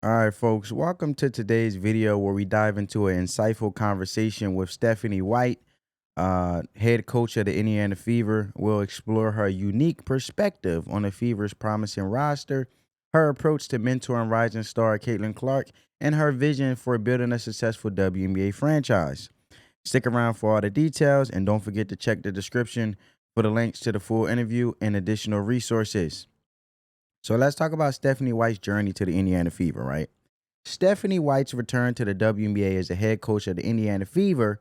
All right, folks, welcome to today's video where we dive into an insightful conversation with Stephanie White, head coach of the Indiana Fever. We'll explore her unique perspective on the Fever's promising roster, her approach to mentoring rising star Caitlin Clark, and her vision for building a successful WNBA franchise. Stick around for all the details, and don't forget to check the description for the links to the full interview and additional resources. So let's talk about Stephanie White's journey to the Indiana Fever, right? Stephanie White's return to the WNBA as the head coach of the Indiana Fever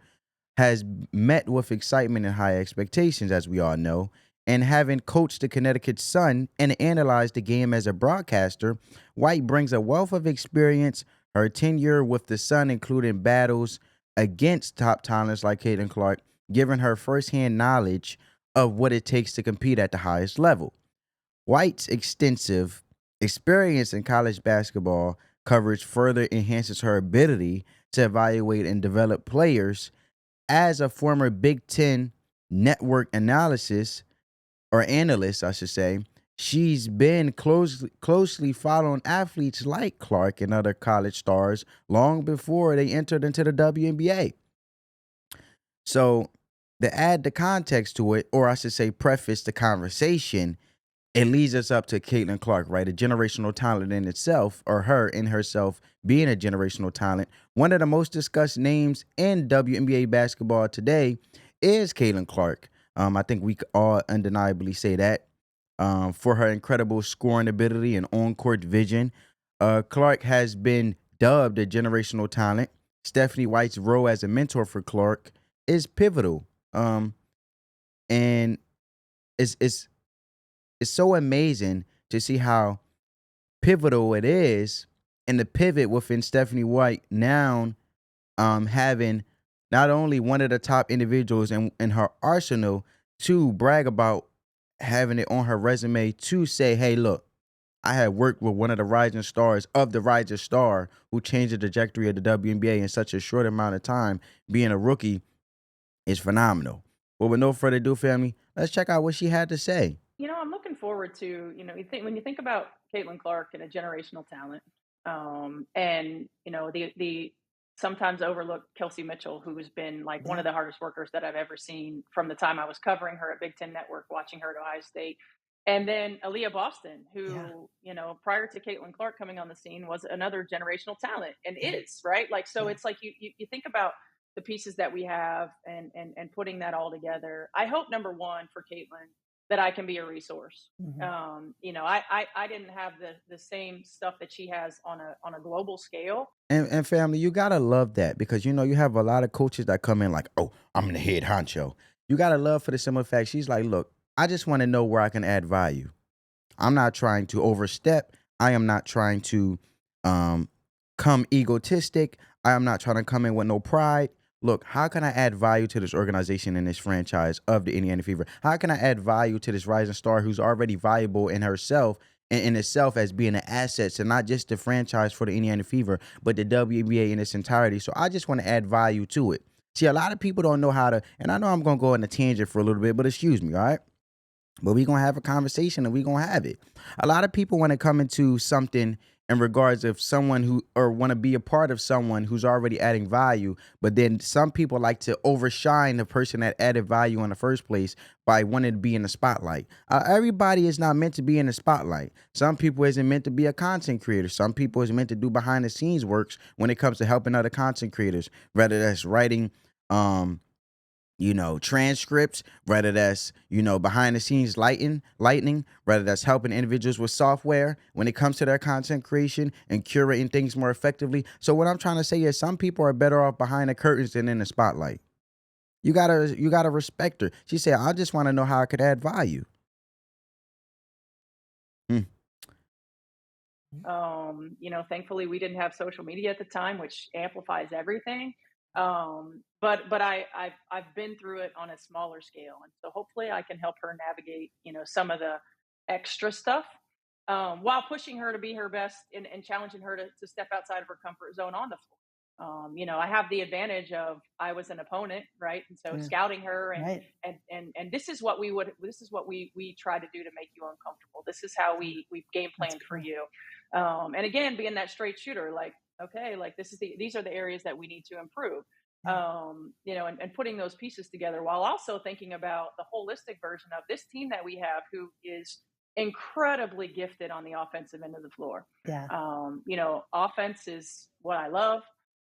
has met with excitement and high expectations, as we all know. And having coached the Connecticut Sun and analyzed the game as a broadcaster, White brings a wealth of experience. Her tenure with the Sun, including battles against top talents like Caitlin Clark, giving her firsthand knowledge of what it takes to compete at the highest level. White's extensive experience in college basketball coverage further enhances her ability to evaluate and develop players. As a former Big Ten network analyst, I should say, she's been closely following athletes like Clark and other college stars long before they entered into the WNBA. So, to add the context to it, or I should say, preface the conversation, it leads us up to Caitlin Clark, right? A generational talent in itself, or her in herself being a generational talent. One of the most discussed names in WNBA basketball today is Caitlin Clark. I think we could all undeniably say that. For her incredible scoring ability and on-court vision, Clark has been dubbed a generational talent. Stephanie White's role as a mentor for Clark is pivotal. And it's so amazing to see how pivotal it is, and the pivot within Stephanie White now having not only one of the top individuals in her arsenal to brag about, having it on her resume to say, hey, look, I had worked with one of the rising stars of the rising star who changed the trajectory of the WNBA in such a short amount of time. Being a rookie is phenomenal. But with no further ado, family, let's check out what she had to say. I'm looking forward to, when you think about Caitlin Clark and a generational talent, and the sometimes overlooked Kelsey Mitchell, who's been like one of the hardest workers that I've ever seen from the time I was covering her at Big Ten Network, watching her at Ohio State. And then Aaliyah Boston, Yeah. who, prior to Caitlin Clark coming on the scene, was another generational talent and Yeah. is, right? Like, so Yeah. it's like you think about the pieces that we have and putting that all together. I hope, number one, for Caitlin, that I can be a resource. Mhm. I didn't have the same stuff that she has on a global scale. And family, you gotta love that because you have a lot of coaches that come in like, oh, I'm the head honcho. You gotta love for the simple fact she's like, look, I just want to know where I can add value. I'm not trying to overstep. I am not trying to um come egotistic. I am not trying to come in with no pride. Look, how can I add value to this organization and this franchise of the Indiana Fever? How can I add value to this rising star who's already valuable in herself and in itself as being an asset to not just the franchise for the Indiana Fever, but the WNBA in its entirety? So I just want to add value to it. See, a lot of people don't know how to, and I know I'm gonna go on a tangent for a little bit, but excuse me, all right? But we're gonna have a conversation and we're gonna have it. A lot of people want to come into something in regards of someone who or want to be a part of someone who's already adding value, but then some people like to overshine the person that added value in the first place by wanting to be in the spotlight. Everybody is not meant to be in the spotlight. Some people isn't meant to be a content creator. Some people is meant to do behind the scenes works when it comes to helping other content creators, whether that's writing transcripts, whether that's, behind the scenes lightning, whether that's helping individuals with software when it comes to their content creation and curating things more effectively. So what I'm trying to say is some people are better off behind the curtains than in the spotlight. You gotta respect her. She said, I just want to know how I could add value. Hmm. Thankfully we didn't have social media at the time, which amplifies everything. But I've been through it on a smaller scale, and so hopefully I can help her navigate, some of the extra stuff, while pushing her to be her best and challenging her to step outside of her comfort zone on the floor. I have the advantage of I was an opponent, right? And so Yeah. scouting her Right. and this is what we try to do to make you uncomfortable. This is how we game That's planned for cool. you. And again, being that straight shooter, like, okay, like these are the areas that we need to improve. Yeah. And putting those pieces together while also thinking about the holistic version of this team that we have, who is incredibly gifted on the offensive end of the floor. Yeah. Offense is what I love.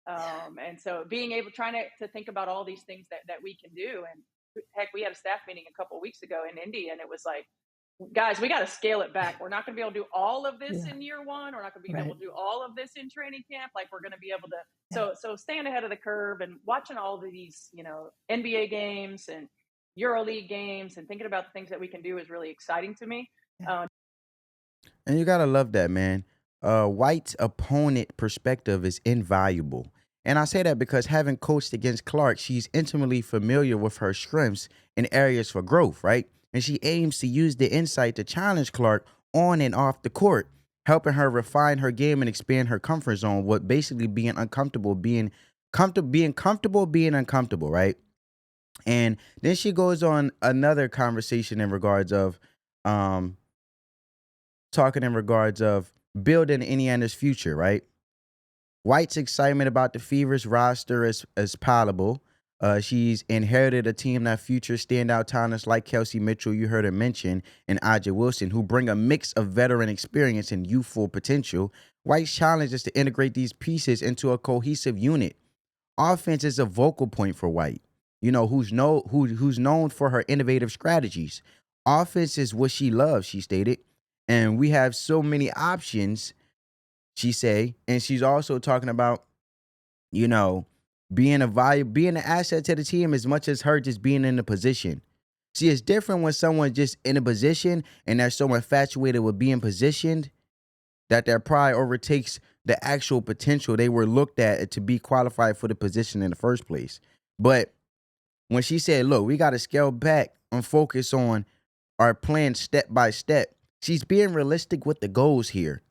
And so being able, trying to think about all these things that we can do. And heck, we had a staff meeting a couple of weeks ago in Indy, and it was like, guys, we got to scale it back. We're not going to be able to do all of this Yeah. in year one. We're not going to be able Right. to do all of this in training camp. Like, we're going to be able to. Yeah. So staying ahead of the curve and watching all of these, NBA games and EuroLeague games and thinking about the things that we can do is really exciting to me. Yeah. And you gotta love that, man. White's opponent perspective is invaluable. And I say that because having coached against Clark, she's intimately familiar with her strengths and areas for growth, right? And she aims to use the insight to challenge Clark on and off the court, helping her refine her game and expand her comfort zone, what basically being uncomfortable, right? And then she goes on another conversation in regards of um talking in regards of building Indiana's future, right? White's excitement about the Fever's roster is palatable. She's inherited a team that features standout talents like Kelsey Mitchell, you heard her mention, and Aja Wilson, who bring a mix of veteran experience and youthful potential. White's challenge is to integrate these pieces into a cohesive unit. Offense is a vocal point for White, who's known for her innovative strategies. Offense is what she loves, she stated. And we have so many options, she say. And she's also talking about, you know, being an asset to the team as much as her just being in the position. See, it's different when someone's just in a position and they're so infatuated with being positioned that their pride overtakes the actual potential they were looked at to be qualified for the position in the first place. But when she said, look, we got to scale back and focus on our plan step by step, she's being realistic with the goals here.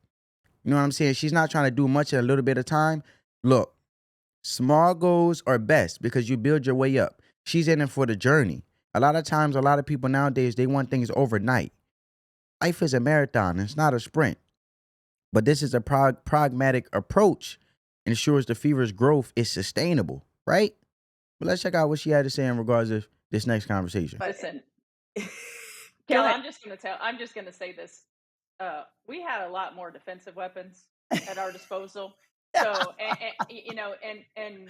You know what I'm saying? She's not trying to do much in a little bit of time. Look, small goals are best because you build your way up. She's in it for the journey. A lot of times, a lot of people nowadays, they want things overnight. Life is a marathon. It's not a sprint. But this is a pragmatic approach, ensures the Fever's growth is sustainable, right? But let's check out what she had to say in regards to this next conversation. Listen, Go Kelly, ahead. I'm just gonna say this. We had a lot more defensive weapons at our disposal. So, and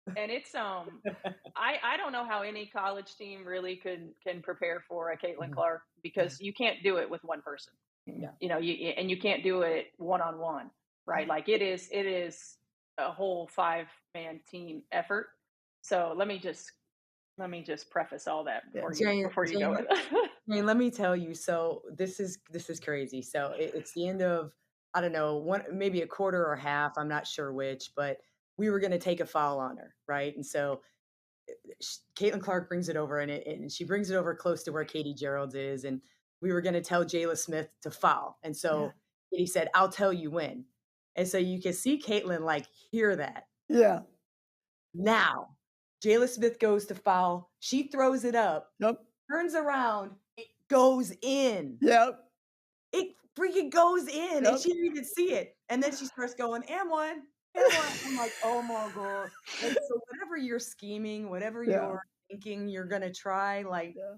it's I don't know how any college team really can prepare for a Caitlin Mhm. Clark, Yeah. because you can't do it with one person. Yeah. You can't do it one on one, right? Like, it is a whole 5-man team effort. So let me just preface all that Yeah. before you Jane, go with it. let me tell you. So this is crazy. So it's the end of, I don't know, one, maybe a quarter or half. I'm not sure which, but we were going to take a foul on her, right? And so Caitlin Clark brings it over, and she brings it over close to where Katie Gerald's is, and we were going to tell Jayla Smith to foul, and Yeah. so Katie said, "I'll tell you when," and so you can see Caitlin like hear that. Yeah. Now, Jayla Smith goes to foul. She throws it up, Yep. turns around, it goes in. Yep. It freaking goes in, and Yep. she didn't even see it. And then she starts going, and one, and one. I'm like, oh my God. And so whatever you're scheming, whatever Yeah. you're thinking you're gonna try, like, Yeah.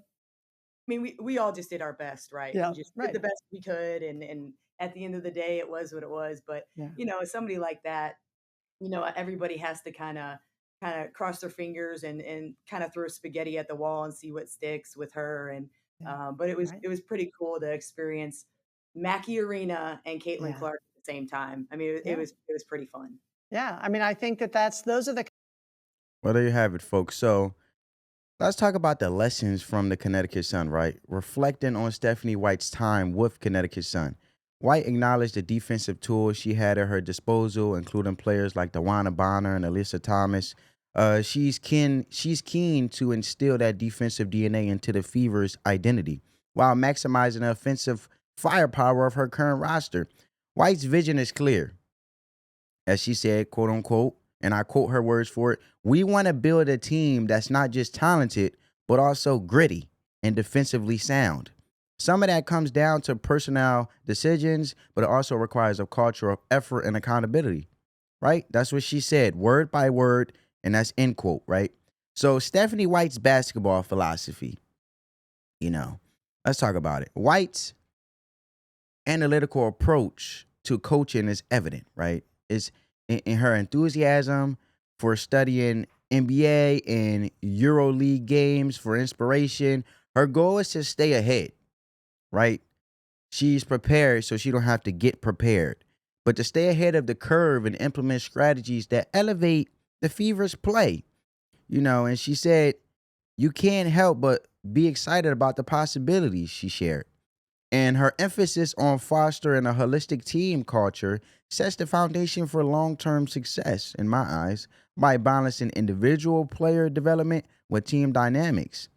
I mean, we all just did our best, right? Yeah. We just did Right. the best we could, and at the end of the day, it was what it was. But Yeah. somebody like that, everybody has to kind of cross their fingers and kind of throw spaghetti at the wall and see what sticks with her. And Yeah. but it was Right. it was pretty cool to experience Mackie Arena and Caitlin Yeah. Clark at the same time. I mean, it Yeah. was pretty fun. Yeah. I mean, I think those are the Well, there you have it, folks. So let's talk about the lessons from the Connecticut Sun, right? Reflecting on Stephanie White's time with Connecticut Sun. White acknowledged the defensive tools she had at her disposal, including players like DeWanna Bonner and Alyssa Thomas. She's keen to instill that defensive DNA into the Fever's identity while maximizing the offensive firepower of her current roster. White's vision is clear, as she said, quote unquote, and I quote her words for it, we want to build a team that's not just talented, but also gritty and defensively sound. Some of that comes down to personnel decisions, but it also requires a culture of effort and accountability, right? That's what she said, word by word, and that's end quote, right? So Stephanie White's basketball philosophy, let's talk about it. White's analytical approach to coaching is evident, right? It's in her enthusiasm for studying NBA and EuroLeague games for inspiration. Her goal is to stay ahead, right? She's prepared so she don't have to get prepared, but to stay ahead of the curve and implement strategies that elevate the Fever's play. And she said, you can't help but be excited about the possibilities, she shared. And her emphasis on fostering a holistic team culture sets the foundation for long-term success, in my eyes, by balancing individual player development with team dynamics.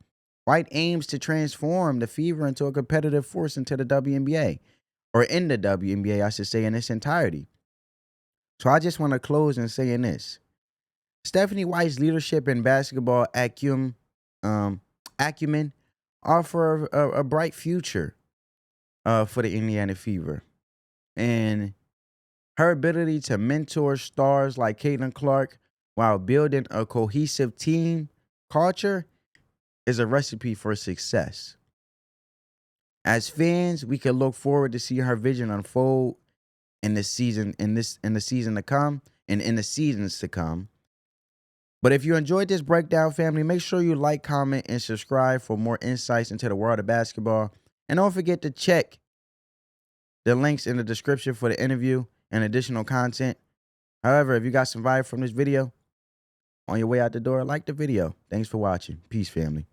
White aims to transform the Fever into a competitive force into the WNBA, or in the WNBA, I should say, in its entirety. So I just want to close in saying this. Stephanie White's leadership and basketball acumen offer a bright future for the Indiana Fever. And her ability to mentor stars like Caitlin Clark while building a cohesive team culture is a recipe for success. As fans, we can look forward to see her vision unfold in the season to come and in the seasons to come. But if you enjoyed this breakdown, family, make sure you like, comment, and subscribe for more insights into the world of basketball. And don't forget to check the links in the description for the interview and additional content. However, if you got some vibe from this video, on your way out the door, like the video. Thanks for watching. Peace, family.